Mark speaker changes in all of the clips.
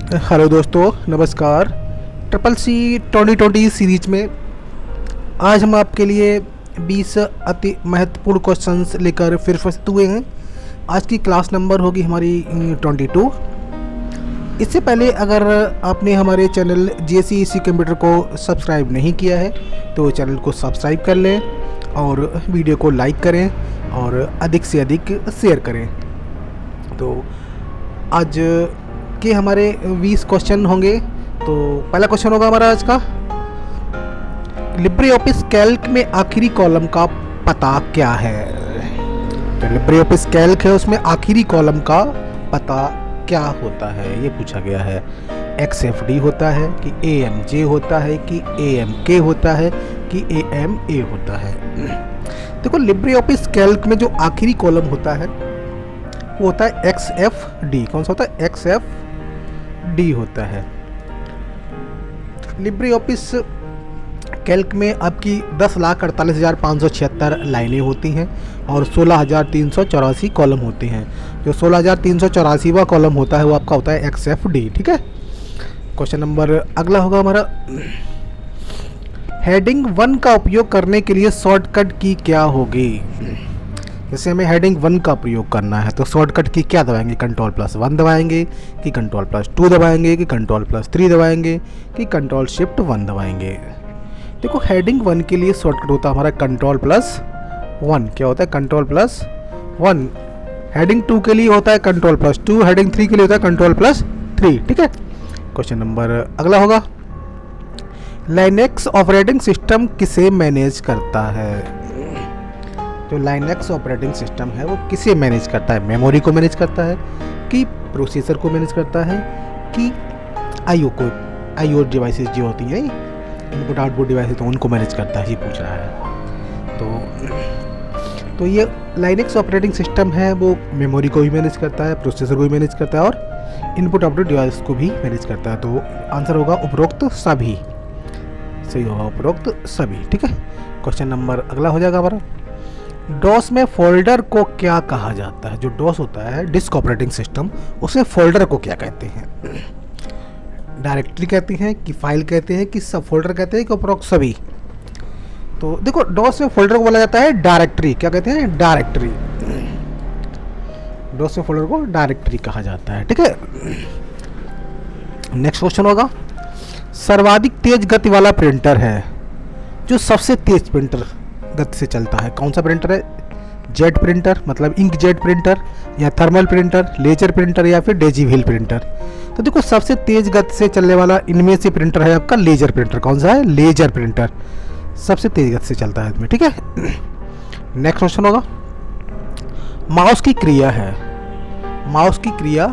Speaker 1: Hello दोस्तों, नमस्कार। Triple C 2020 series में आज हम आपके लिए 20 अति महत्वपूर्ण क्वेश्चंस लेकर फिर उपस्थित हुए हैं। आज की क्लास नंबर होगी हमारी 22। इससे पहले अगर आपने हमारे चैनल JCEC कंप्यूटर को सब्सक्राइब नहीं किया है तो चैनल को सब्सक्राइब कर लें और वीडियो को लाइक करें और अधिक से अधिक शेयर करें। तो आज के हमारे 20 क्वेश्चन होंगे। तो पहला क्वेश्चन होगा हमारा आज का, लिब्रे ऑफिस कैल्क में आखिरी कॉलम का पता क्या है। तो लिब्रे ऑफिस कैल्क है, उसमें आखिरी कॉलम का पता क्या होता है ये पूछा गया है। XFD होता है कि AMJ होता है कि AMK होता है कि AMA होता है। देखो, लिब्रे ऑफिस कैल्क में जो आखिरी कॉलम होता है वो होता है XFD। कौन सा होता है? XFD होता है। लिब्रे ऑफिस कैल्क में आपकी 10,48,576 लाइनें होती हैं और 16,384 कॉलम होते हैं। जो 16,384वां कॉलम होता है वो आपका होता है XFD। ठीक है। क्वेश्चन नंबर अगला होगा हमारा, हेडिंग 1 का उपयोग करने के लिए शॉर्टकट की क्या होगी। जैसे हमें हेडिंग 1 का प्रयोग करना है तो शॉर्टकट की क्या दबाएंगे? Ctrl+1 दबाएंगे कि Ctrl+2 दबाएंगे कि Ctrl+3 दबाएंगे कि Ctrl+Shift+1 दबाएंगे। देखो, हेडिंग 1 के लिए शॉर्टकट होता है हमारा Ctrl+1। क्या होता है? Ctrl+1। हेडिंग 2 के लिए होता है Ctrl+2। हेडिंग 3 के लिए होता है Ctrl+3। ठीक है। क्वेश्चन नंबर अगला होगा, लाइनेक्स ऑपरेटिंग सिस्टम किसे मैनेज करता है। जो लाइनेक्स ऑपरेटिंग सिस्टम है वो किसे मैनेज करता है? मेमोरी को मैनेज करता है कि प्रोसेसर को मैनेज करता है कि IO डिवाइसेस जो होती हैं, इनपुट आउटपुट डिवाइसेस, तो उनको मैनेज करता है, ये पूछ रहा है। तो ये लाइनेक्स ऑपरेटिंग सिस्टम है वो मेमोरी को भी मैनेज करता है, प्रोसेसर को भी मैनेज करता है और इनपुट आउटपुट डिवाइस को भी मैनेज करता है। तो आंसर होगा उपरोक्त सभी। सही होगा, उपरोक्त सभी। ठीक है। क्वेश्चन नंबर अगला हो जाएगा हमारा, डॉस में फोल्डर को क्या कहा जाता है। जो डॉस होता है, डिस्क ऑपरेटिंग सिस्टम, उसे फोल्डर को क्या कहते हैं? डायरेक्टरी कहते हैं कि फाइल कहते हैं कि सब फोल्डर कहते हैं कि उपरोक्त सभी। तो देखो, डॉस में फोल्डर को बोला जाता है डायरेक्टरी। क्या कहते हैं? डायरेक्टरी। डॉस में फोल्डर को डायरेक्टरी कहा जाता है। ठीक है। नेक्स्ट क्वेश्चन होगा, सर्वाधिक तेज गति वाला प्रिंटर है। जो सबसे तेज प्रिंटर गति से चलता है कौन सा प्रिंटर है? जेट प्रिंटर मतलब इंक जेट प्रिंटर, या थर्मल प्रिंटर, लेजर प्रिंटर, या फिर डेजी व्हील प्रिंटर। तो देखो, सबसे तेज गति से चलने वाला इनमें से प्रिंटर है आपका लेजर प्रिंटर। कौन सा है? लेजर प्रिंटर सबसे तेज गति से चलता है इसमें। ठीक है। नेक्स्ट क्वेश्चन होगा, माउस की क्रिया है। माउस की क्रिया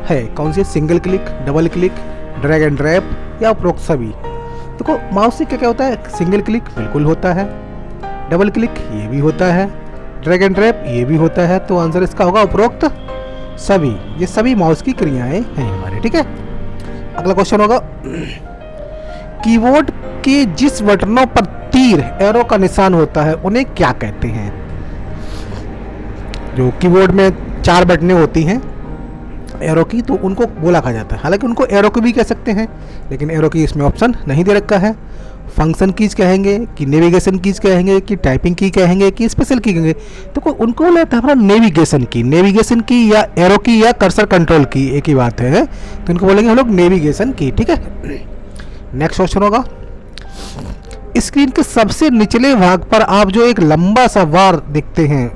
Speaker 1: है कौन सी? Single click, double click, drag and drop, या उपरोक्त सभी। देखो, माउस से क्या क्या होता है? सिंगल क्लिक बिल्कुल होता है, डबल क्लिक ये भी होता है, ड्रैग एंड ड्रैप ये भी होता है। तो आंसर इसका होगा उपरोक्त सभी। ये सभी माउस की क्रियाएं हैं हमारे। ठीक है। अगला क्वेश्चन होगा, कीबोर्ड के जिस बटनों पर तीर एरो का निशान होता है उन्हें क्या कहते हैं। जो कीबोर्ड में 4 बटनें होती हैं एरो की, तो उनको बोला कहा जाता है। हालांकि उनको एरो की भी कह सकते हैं, लेकिन एरो की इसमें ऑप्शन नहीं दे रखा है। फंक्शन कीज कहेंगे कि नेविगेशन कीज कहेंगे कि टाइपिंग की कहेंगे कि स्पेशल की कहेंगे। तो उनको बोला जाता है हमारा नेविगेशन की। नेविगेशन की या एरो की या कर्सर कंट्रोल की, एक ही बात है। तो इनको बोलेंगे हम लोग नेविगेशन की। ठीक है। नेक्स्ट क्वेश्चन होगा, स्क्रीन के सबसे निचले भाग पर आप जो एक लंबा सा बार देखते हैं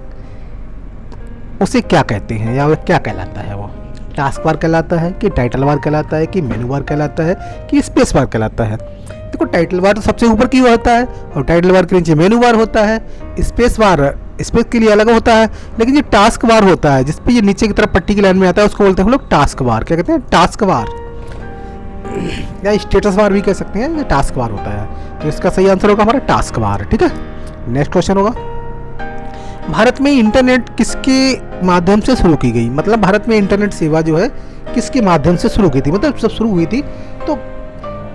Speaker 1: उसे क्या कहते हैं, या वो क्या कहलाता है? वो टास्क बार कहलाता है कि टाइटल बार कहलाता है कि मेनू बार कहलाता है कि स्पेस बार कहलाता है? देखो, टाइटल बार तो सबसे ऊपर की होता है और टाइटल बार के नीचे मेनू बार होता है। स्पेस बार स्पेस के लिए अलग होता है, लेकिन ये टास्क बार होता है जिसपे ये नीचे की तरफ पट्टी की लाइन में आता है, उसको बोलते हैं हम लोग टास्क बार। क्या कहते हैं? टास्क बार, या स्टेटस बार भी कह सकते हैं। ये टास्क बार होता है। तो इसका सही आंसर होगा हमारा टास्क बार। ठीक है। नेक्स्ट क्वेश्चन होगा, भारत में इंटरनेट किसके माध्यम से शुरू की गई। मतलब भारत में इंटरनेट सेवा जो है किसके माध्यम से शुरू की थी, मतलब जब शुरू हुई थी तो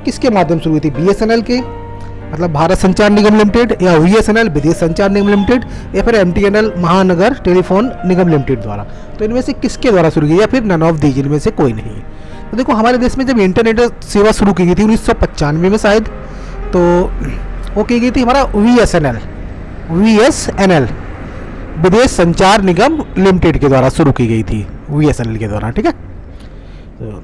Speaker 1: किसके माध्यम शुरू हुई थी? BSNL के, मतलब भारत संचार निगम लिमिटेड, या VSNL विदेश संचार निगम लिमिटेड, या फिर MTNL महानगर टेलीफोन निगम लिमिटेड द्वारा। तो इनमें से किसके द्वारा शुरू की, या फिर नन ऑफ दीज, इनमें से कोई नहीं। तो देखो हमारे देश में जब इंटरनेट सेवा शुरू की गई थी 1995 में शायद, तो वो की गई थी हमारा VSNL विदेश संचार निगम लिमिटेड के द्वारा शुरू की गई थी, VSNL के द्वारा, ठीक है। तो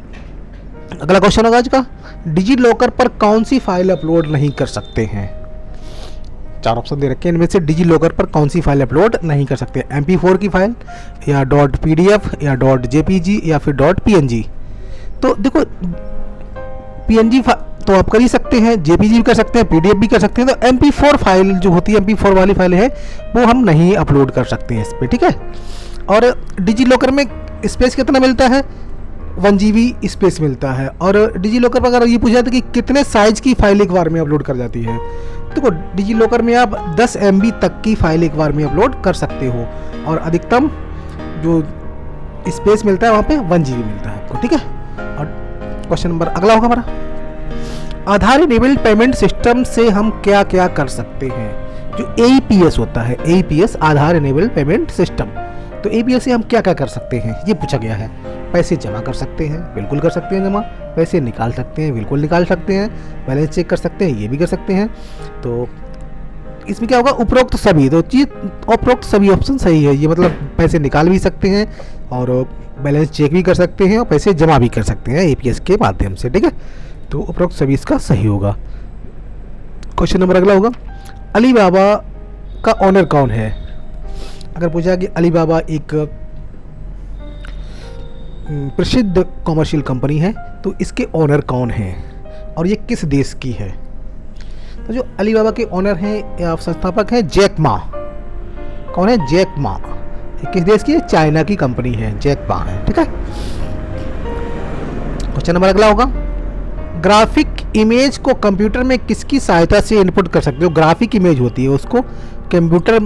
Speaker 1: अगला क्वेश्चन होगा आज का, डिजी लॉकर पर कौन सी फाइल अपलोड नहीं कर सकते हैं? 4 ऑप्शन दे रखे हैं, इनमें से डिजी लॉकर पर कौन सी फाइल अपलोड नहीं कर सकते? MP4 की फाइल, या .PDF, या .jpg, या फिर .png। तो देखो PNG तो आप कर ही सकते हैं, JPG भी कर सकते हैं, PDF भी कर सकते हैं। तो MP4 फाइल जो होती है, MP4 वाली फाइल है, वो हम नहीं अपलोड कर सकते हैं इस पर, ठीक है। और डिजी लॉकर में स्पेस कितना मिलता है? 1 GB स्पेस मिलता है। और डिजी लॉकर पर अगर ये पूछा जाता है कि कितने साइज़ की फाइल एक बार में अपलोड कर जाती है, देखो डिजी लॉकर में आप 10 MB तक की फाइल एक बार में अपलोड कर सकते हो, और अधिकतम जो स्पेस मिलता है वहाँ पे 1 GB मिलता है आपको, ठीक है। और क्वेश्चन नंबर अगला होगा हमारा, आधार इनेबल्ड पेमेंट सिस्टम से हम क्या क्या कर सकते हैं? जो AEPS होता है, AEPS आधार इनेबल्ड पेमेंट सिस्टम, तो AEPS से हम क्या क्या कर सकते हैं ये पूछा गया है। पैसे जमा कर सकते हैं, बिल्कुल कर सकते हैं जमा। पैसे निकाल सकते हैं, बिल्कुल निकाल सकते हैं। बैलेंस चेक कर सकते हैं, ये भी कर सकते हैं। तो इसमें क्या होगा, उपरोक्त सभी, तो चीज उपरोक्त सभी ऑप्शन सही है। ये मतलब पैसे निकाल भी सकते हैं और बैलेंस चेक भी कर सकते हैं और पैसे जमा भी कर सकते हैं AEPS के माध्यम से, ठीक है। तो उपरोक्त सभी इसका सही होगा। क्वेश्चन नंबर अगला होगा, अलीबाबा का ऑनर कौन है? अगर पूछा कि अलीबाबा एक प्रसिद्ध कॉमर्शियल कंपनी है, तो इसके ऑनर कौन है और ये किस देश की है? तो जो अलीबाबा के ऑनर हैं या संस्थापक हैं, जैक मा। कौन है? Jack Ma. किस देश की है? चाइना की कंपनी है, जैक मा है, ठीक है। क्वेश्चन नंबर अगला होगा, ग्राफिक इमेज को कंप्यूटर में किसकी सहायता से इनपुट कर सकते हो? ग्राफिक इमेज होती है, उसको कंप्यूटर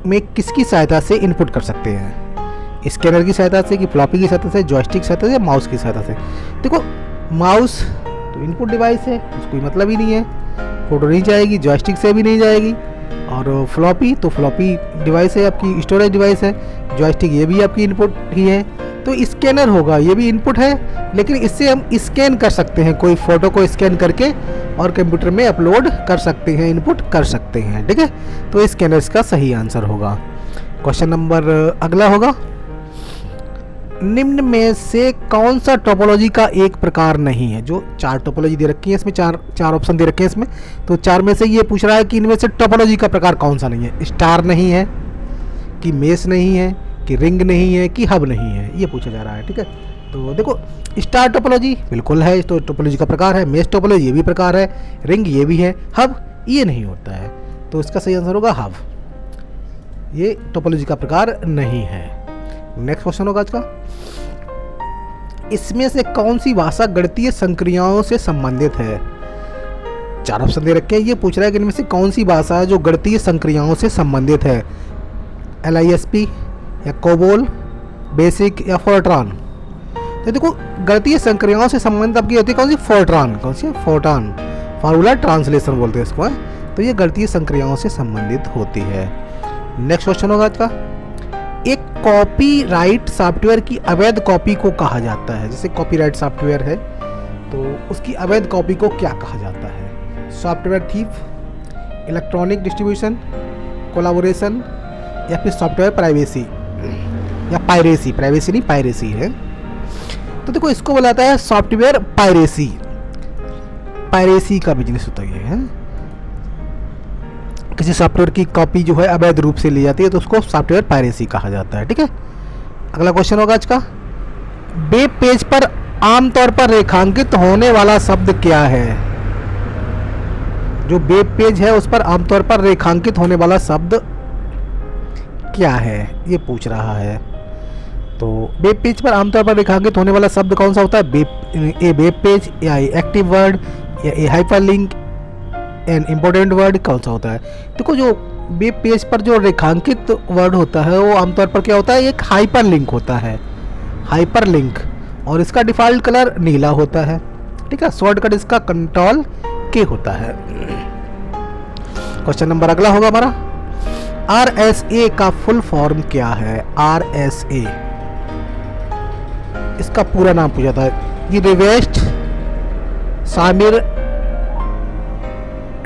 Speaker 1: में किसकी सहायता से इनपुट कर सकते हैं? स्कैनर की सहायता से, कि फ्लॉपी की सहायता से, जॉयस्टिक की सहायता से, या माउस की सहायता से? देखो माउस तो इनपुट डिवाइस है, उसको कोई मतलब ही नहीं है, फोटो नहीं जाएगी, जॉयस्टिक से भी नहीं जाएगी। और फ्लॉपी तो फ्लॉपी डिवाइस है, आपकी स्टोरेज डिवाइस है। जॉयस्टिक ये भी आपकी इनपुट ही है। तो स्कैनर होगा, ये भी इनपुट है, लेकिन इससे हम स्कैन कर सकते हैं, कोई फोटो को स्कैन करके और कंप्यूटर में अपलोड कर सकते हैं, इनपुट कर सकते हैं, ठीक है। तो स्कैनर इसका सही आंसर होगा। क्वेश्चन नंबर अगला होगा, निम्न में से कौन सा टोपोलॉजी का एक प्रकार नहीं है? जो 4 टोपोलॉजी दे रखी है इसमें, चार ऑप्शन दे रखे हैं इसमें, तो 4 में से ये पूछ रहा है कि इनमें से टोपोलॉजी का प्रकार कौन सा नहीं है? स्टार नहीं है, कि मेस नहीं है, कि रिंग नहीं है, कि हब नहीं है, ये पूछा जा रहा है, ठीक है। तो देखो स्टार टोपोलॉजी बिल्कुल है, तो टोपोलॉजी का प्रकार है। मेस टोपोलॉजी ये भी प्रकार है, रिंग ये भी है, हब ये नहीं होता है, तो इसका सही आंसर होगा हब। ये टोपोलॉजी का प्रकार नहीं है। नेक्स्ट क्वेश्चन होगा आज का, इसमें से कौन सी भाषा गणितीय संक्रियाओं से संबंधित है? 4 ऑप्शन दे रखे हैं, ये पूछ रहा है कि इनमें से कौन सी भाषा है जो गणितीय संक्रियाओं से संबंधित है? LISP, या कोबोल, बेसिक, या फोर्ट्रान? तो देखो गणितीय संक्रियाओं से संबंधित आपकी होती है कौन सी? फोर्ट्रान। कौन सी? फोर्ट्रान, फार्मूला ट्रांसलेशन बोलते हैं इसको, तो ये गणितीय संक्रियाओं से संबंधित होती है। नेक्स्ट क्वेश्चन होगा आज का, एक कॉपीराइट सॉफ्टवेयर की अवैध कॉपी को कहा जाता है? जैसे कॉपीराइट सॉफ्टवेयर है तो उसकी अवैध कॉपी को क्या कहा जाता है? Software thief, electronic distribution, collaboration, या फिर सॉफ्टवेयर प्राइवेसी या पायरेसी? प्राइवेसी नहीं, पायरेसी है। तो देखो इसको बुलाता है सॉफ्टवेयर पायरेसी। पायरेसी का बिजनेस होता है, किसी सॉफ्टवेयर की कॉपी जो है अवैध रूप से ली जाती है तो उसको सॉफ्टवेयर पायरेसी कहा जाता है, ठीक है। अगला क्वेश्चन होगा आज का, वेब पेज पर आमतौर पर रेखांकित होने वाला शब्द क्या है? जो वेब पेज है उस पर आमतौर पर रेखांकित होने वाला शब्द क्या है, ये पूछ रहा है। तो वेब पेज पर आमतौर पर रेखांकित होने वाला शब्द कौन सा होता है? ए वेब पेज, या एक्टिव वर्ड, या ए हाइपरलिंक, एन इम्पोर्टेंट वर्ड, कौन सा होता है? देखो जो वेब पेज पर जो रेखांकित वर्ड होता है वो आमतौर पर क्या होता है? एक हाइपरलिंक होता है, हाइपरलिंक, और इसका डिफ़ॉल्ट कलर नीला होता है, ठीक है। शॉर्टकट इसका कंट्रोल के होता है। क्वेश्चन नंबर अगला होगा हमारा, RSA का फुल फॉर्म क्या है? RSA इसका पूरा नाम पूछा था। ये रिवेस्ट सामिर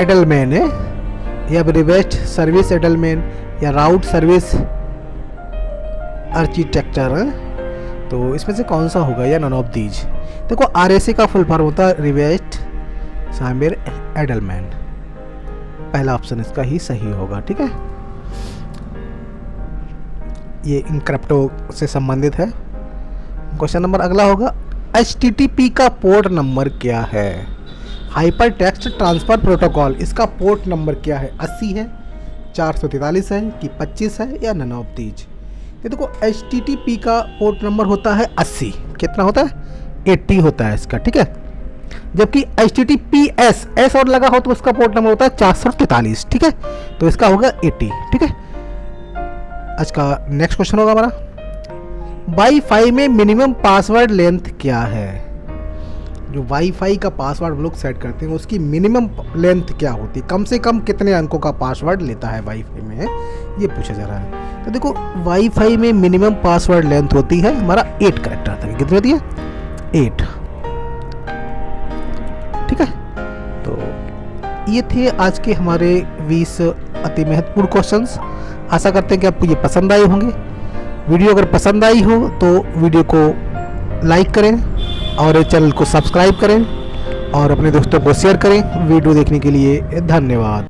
Speaker 1: एडलमैन है, या रिवेस्ट सर्विस एडलमैन, या राउट सर्विस आर्किटेक्चर है। तो इसमें से कौन सा होगा, या नन ऑफ दीज। देखो RSA का फुल फॉर्म होता है रिवेस्ट सामिर एडलमैन, पहला ऑप्शन इसका ही सही होगा। ठीक है, ये इनक्रिप्टो से संबंधित है। क्वेश्चन नंबर अगला होगा, HTTP का पोर्ट नंबर क्या है। हाइपर टेक्स्ट ट्रांसफर प्रोटोकॉल, इसका पोर्ट नंबर क्या है, 80 है, 443 है, कि 25 है, या नन ऑफ दीज। ये देखो HTTP का पोर्ट नंबर होता है 80, कितना होता है, 80 होता है इसका। ठीक है, जबकि HTTPS एस और लगा हो तो उसका पोर्ट नंबर होता है 443। ठीक है, तो इसका होगा 80। ठीक है, आज का नेक्स्ट क्वेश्चन होगा हमारा, वाईफाई में मिनिमम पासवर्ड लेंथ क्या है। जो वाईफाई का पासवर्ड हम लोग सेट करते हैं उसकी मिनिमम लेंथ क्या होती है, कम से कम कितने अंकों का पासवर्ड लेता है वाईफाई में, ये पूछा जा रहा है। तो देखो वाईफाई में मिनिमम पासवर्ड लेंथ होती है हमारा 8 कैरेक्टर तक। कितनी होती है, 8। ठीक है, तो ये थे आज के हमारे 20 अति महत्वपूर्ण क्वेश्चंस। आशा करते हैं कि आपको ये पसंद आए होंगे। वीडियो अगर पसंद आई हो तो वीडियो को लाइक करें और चैनल को सब्सक्राइब करें और अपने दोस्तों को शेयर करें। वीडियो देखने के लिए धन्यवाद।